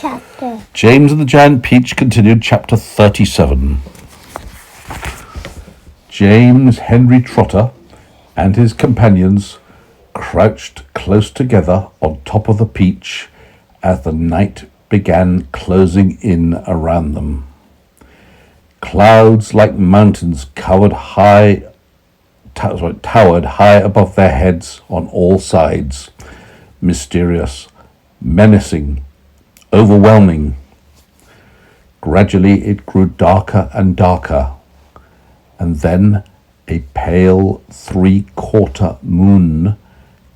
chapter. James and the Giant Peach continued, chapter 37. James Henry Trotter and his companions crouched close together on top of the peach as the night began closing in around them. Clouds like mountains towered high above their heads on all sides, mysterious, menacing, overwhelming. Gradually it grew darker and darker, and then a pale 3/4 moon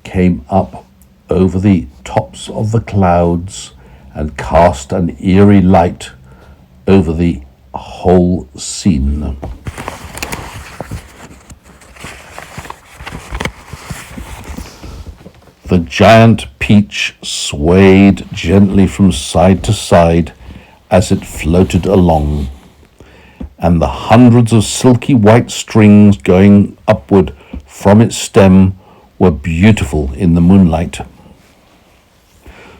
came up over the tops of the clouds and cast an eerie light over the whole scene. The giant peach swayed gently from side to side as it floated along, and the hundreds of silky white strings going upward from its stem were beautiful in the moonlight.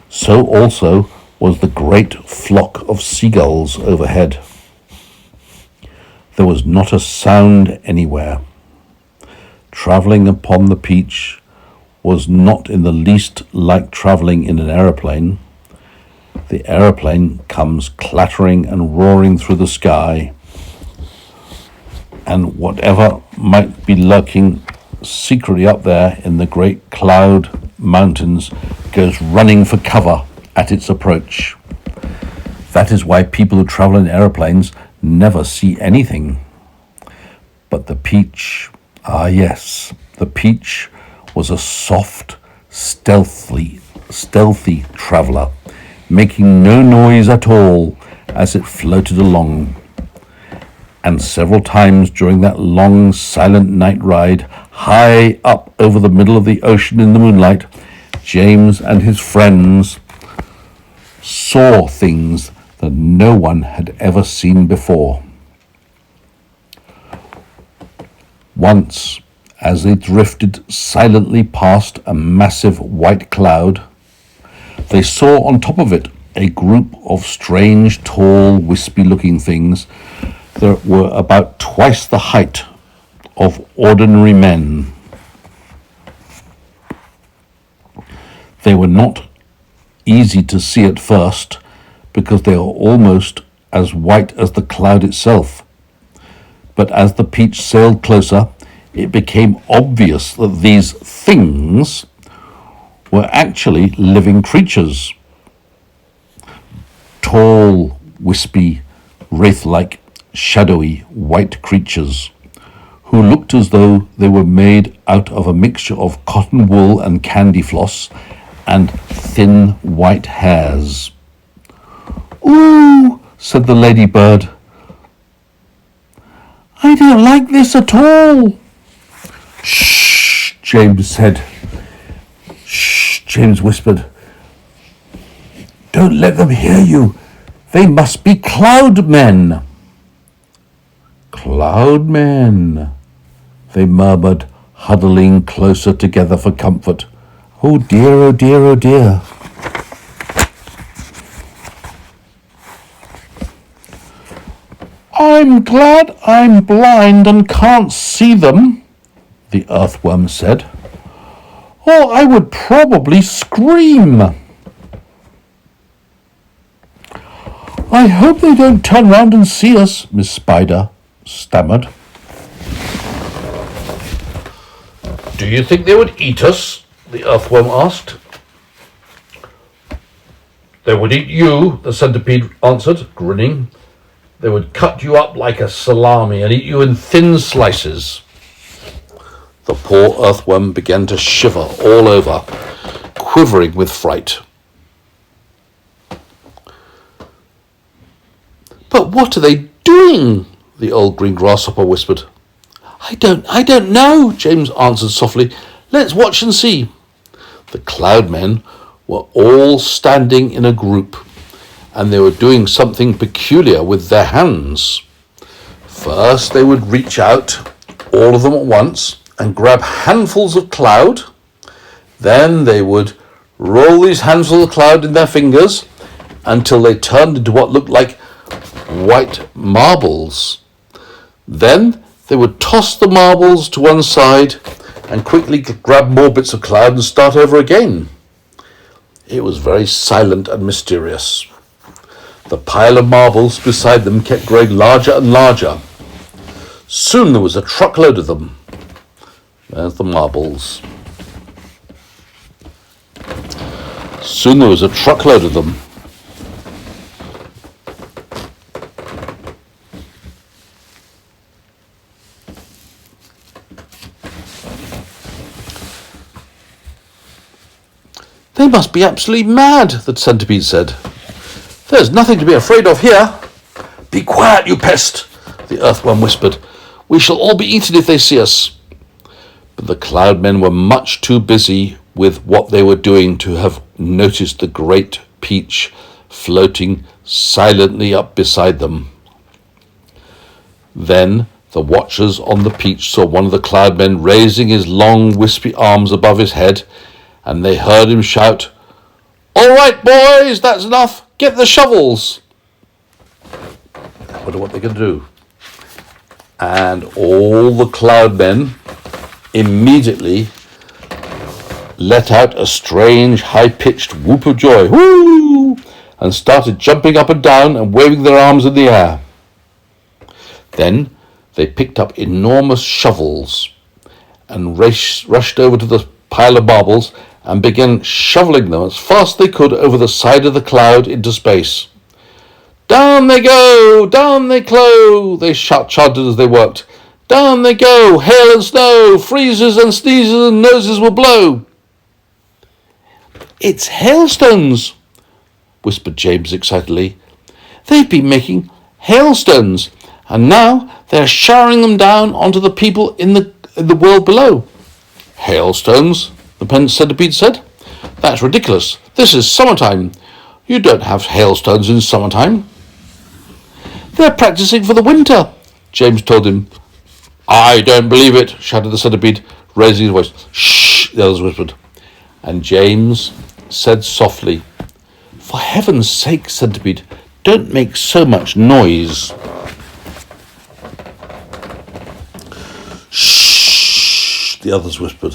So also was the great flock of seagulls overhead. There was not a sound anywhere. Travelling upon the peach was not in the least like travelling in an aeroplane. The aeroplane comes clattering and roaring through the sky, and whatever might be lurking secretly up there in the great cloud mountains goes running for cover at its approach. That is why people who travel in aeroplanes never see anything. But the peach, yes, the peach was a soft, stealthy traveller, making no noise at all as it floated along. And several times during that long, silent night ride, high up over the middle of the ocean in the moonlight, James and his friends saw things that no one had ever seen before. Once, as they drifted silently past a massive white cloud, they saw on top of it a group of strange, tall, wispy-looking things that were about twice the height of ordinary men. They were not easy to see at first because they were almost as white as the cloud itself. But as the peach sailed closer, it became obvious that these things were actually living creatures. Tall, wispy, wraith-like, shadowy white creatures who looked as though they were made out of a mixture of cotton wool and candy floss and thin white hairs. "Ooh," said the ladybird. "I don't like this at all." "Shh," James said. "Shh," James whispered. "Don't let them hear you. They must be cloud men." "Cloud men," they murmured, huddling closer together for comfort. "Oh dear, oh dear, oh dear." "I'm glad I'm blind and can't see them," the earthworm said, "or I would probably scream." "I hope they don't turn round and see us," Miss Spider stammered. "Do you think they would eat us?" the earthworm asked. "They would eat you," the centipede answered, grinning. "They would cut you up like a salami and eat you in thin slices." The poor earthworm began to shiver all over, quivering with fright. "But what are they doing?" the old green grasshopper whispered. I don't know," James answered softly. "Let's watch and see." The cloud men were all standing in a group, and they were doing something peculiar with their hands. First, they would reach out, all of them at once, and grab handfuls of cloud. Then they would roll these handfuls of cloud in their fingers until they turned into what looked like white marbles. Then they would toss the marbles to one side and quickly grab more bits of cloud and start over again. It was very silent and mysterious. The pile of marbles beside them kept growing larger and larger. Soon there was a truckload of them. There's the marbles. Soon there was a truckload of them. They must be absolutely mad, the centipede said. There's nothing to be afraid of here. Be quiet, you pest, the earthworm whispered. We shall all be eaten if they see us. But the cloud men were much too busy with what they were doing to have noticed the great peach floating silently up beside them. Then the watchers on the peach saw one of the cloud men raising his long wispy arms above his head, and they heard him shout, "All right, boys, that's enough. Get the shovels." I wonder what they can do. And all the cloud men immediately let out a strange, high-pitched whoop of joy, whoo, and started jumping up and down and waving their arms in the air. Then they picked up enormous shovels and rushed over to the pile of marbles and began shoveling them as fast as they could over the side of the cloud into space. Down they go, down they clo, they chanted as they worked. Down they go, hail and snow, freezes and sneezes and noses will blow. It's hailstones, whispered James excitedly. They've been making hailstones, and now they're showering them down onto the people in the world below. Hailstones, the centipede said. That's ridiculous. This is summertime. You don't have hailstones in summertime. They're practicing for the winter, James told him. I don't believe it, shouted the centipede, raising his voice. Shh, the others whispered. And James said softly, For heaven's sake, centipede, don't make so much noise. Shh, the others whispered.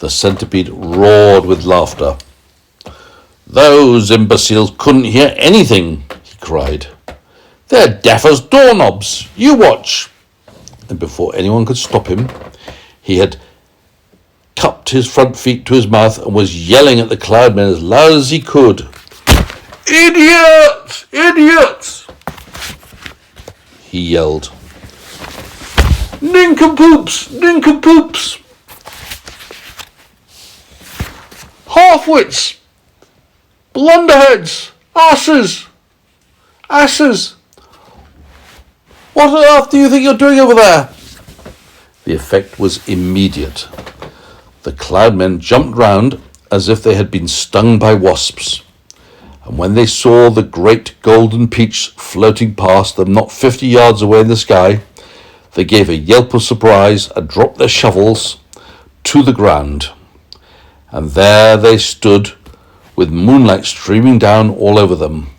The centipede roared with laughter. Those imbeciles couldn't hear anything, he cried. They're deaf as doorknobs. You watch. And before anyone could stop him, he had cupped his front feet to his mouth and was yelling at the cloudmen as loud as he could. Idiots! Idiots! He yelled. Nincompoops! Nincompoops! Halfwits! Blunderheads! Asses! Asses! What on earth do you think you're doing over there? The effect was immediate. The cloudmen jumped round as if they had been stung by wasps, and when they saw the great golden peach floating past them not 50 yards away in the sky, they gave a yelp of surprise and dropped their shovels to the ground. And there they stood with moonlight streaming down all over them,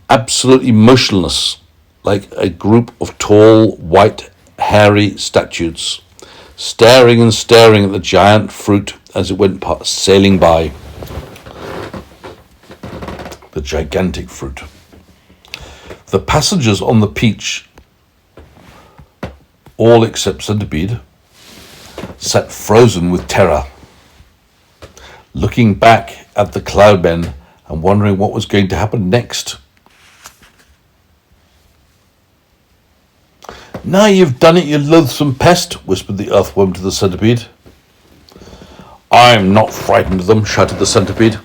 absolutely motionless, like a group of tall, white, hairy statues, staring and staring at the giant fruit as it went sailing by. The gigantic fruit. The passengers on the peach, all except Centipede, sat frozen with terror, looking back at the cloudmen and wondering what was going to happen next. Now you've done it, you loathsome pest, whispered the earthworm to the centipede. I'm not frightened of them, shouted the centipede,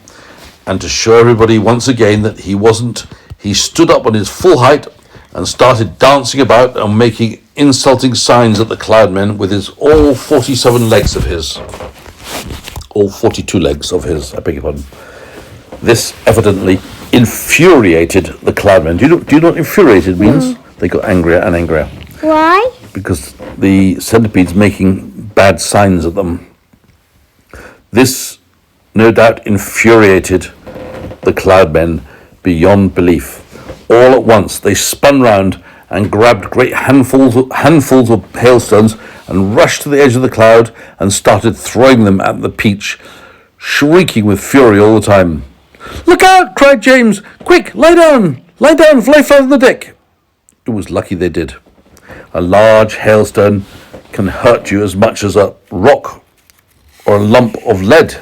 and to show everybody once again that he wasn't, he stood up on his full height and started dancing about and making insulting signs at the cloudmen with his all 47 legs of his. All 42 legs of his, I beg your pardon. This evidently infuriated the cloudmen. Do you know what infuriated means? They got angrier and angrier. Why? Because the centipede's making bad signs at them. This, no doubt, infuriated the Cloudmen beyond belief. All at once they spun round and grabbed great handfuls of hailstones and rushed to the edge of the cloud and started throwing them at the Peach, shrieking with fury all the time. "Look out!" cried James. "Quick, lie down! Lie down, fly flat on the deck!" It was lucky they did. A large hailstone can hurt you as much as a rock or a lump of lead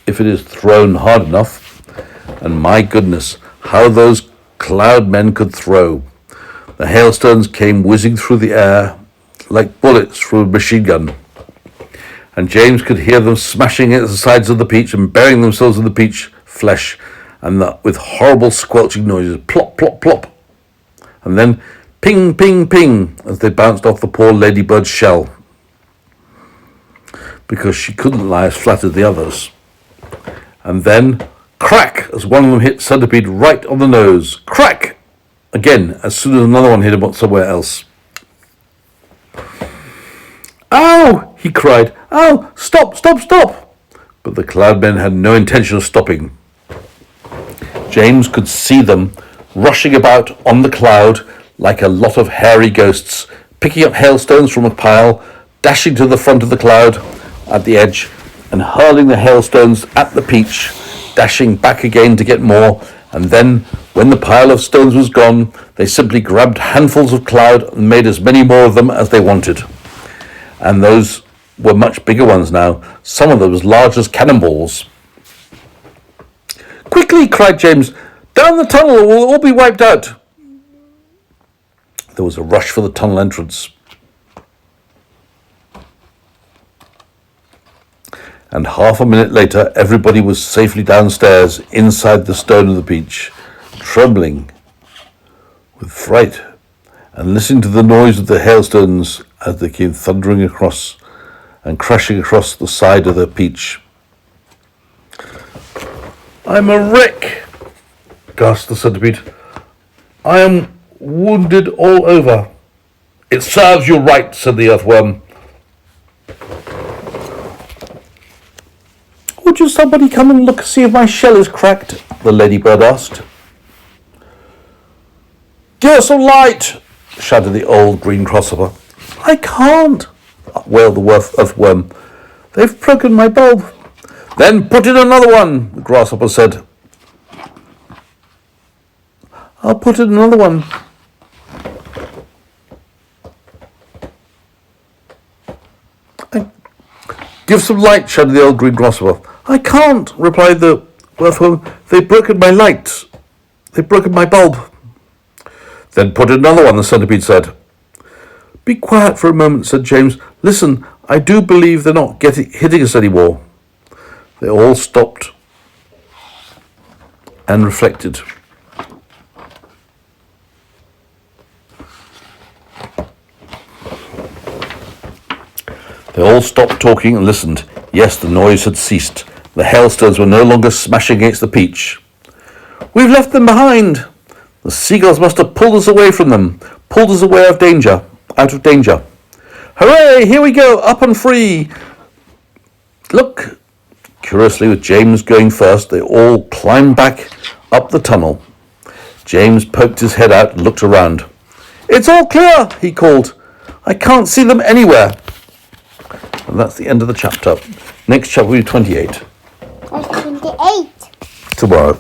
if it is thrown hard enough. And my goodness, how those Cloudmen could throw. The hailstones came whizzing through the air like bullets through a machine gun. And James could hear them smashing at the sides of the Peach and burying themselves in the peach flesh, and with horrible squelching noises, plop, plop, plop. And then ping, ping, ping, as they bounced off the poor ladybird's shell, because she couldn't lie as flat as the others. And then crack, as one of them hit Centipede right on the nose. Crack! Again, as soon as another one hit him somewhere else. "Ow!" he cried. "Ow! Stop, stop, stop!" But the Cloudmen had no intention of stopping. James could see them rushing about on the cloud like a lot of hairy ghosts, picking up hailstones from a pile, dashing to the front of the cloud at the edge, and hurling the hailstones at the Peach, dashing back again to get more, and then, when the pile of stones was gone, they simply grabbed handfuls of cloud and made as many more of them as they wanted. And those were much bigger ones now, some of them as large as cannonballs. "Quickly!" cried James. "Down the tunnel, or we'll all be wiped out!" There was a rush for the tunnel entrance. And half a minute later, everybody was safely downstairs, inside the stone of the Peach, trembling with fright and listening to the noise of the hailstones as they came thundering across and crashing across the side of the Peach. "I'm a wreck," gasped the Centipede. "I am wounded all over." "It serves you right," said the Earthworm. "Would you somebody come and look, see if my shell is cracked?" the Ladybird asked. "Give us some light," shouted the old green grasshopper. "I can't," wailed the Earthworm. "They've broken my bulb." "Then put in another one," the grasshopper said. "I'll put in another one." "Give some light," shouted the old green grasshopper. "I can't," replied the Earthworm. "They've broken my light. They've broken my bulb." "Then put in another one," the Centipede said. "Be quiet for a moment," said James. "Listen, I do believe they're not hitting us anymore." They all stopped and reflected. They all stopped talking and listened. Yes, the noise had ceased. The hailstones were no longer smashing against the Peach. "We've left them behind. The seagulls must have pulled us away from them, pulled us away out of danger. Hooray, here we go, up and free. Look." Curiously, with James going first, they all climbed back up the tunnel. James poked his head out and looked around. "It's all clear," he called. "I can't see them anywhere." And that's the end of the chapter. Next chapter will be 28. That's 28. Tomorrow.